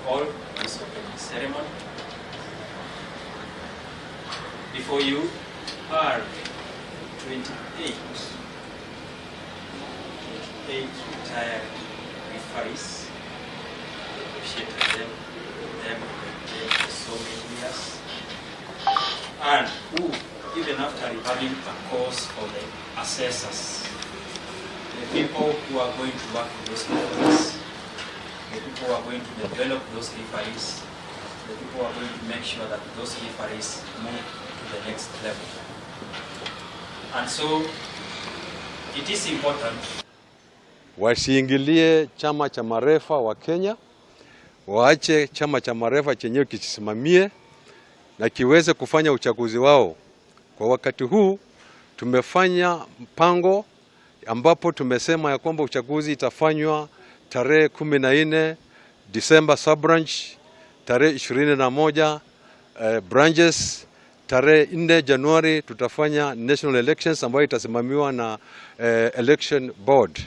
call this opening ceremony. Before you are 28 retired referees. I appreciated them for so many years, and who, even after having a course for the assessors, the people who are going to work with those referees, the people who are going to develop those referees, the people who are going to make sure that those referees move to the next level. And so it is important. Wasiingilie chama cha marefa wa Kenya, waache chama cha marefa chenyewe kisimamie na kiweze kufanya uchaguzi wao. Kwa wakati huu tumefanya mpango ambapo tumesema ya kwamba uchaguzi itafanywa tarehe 14 December sub branch, tarehe 21 branches, tarehe 4 Januari tutafanya national elections ambayo itasimamiwa na election board.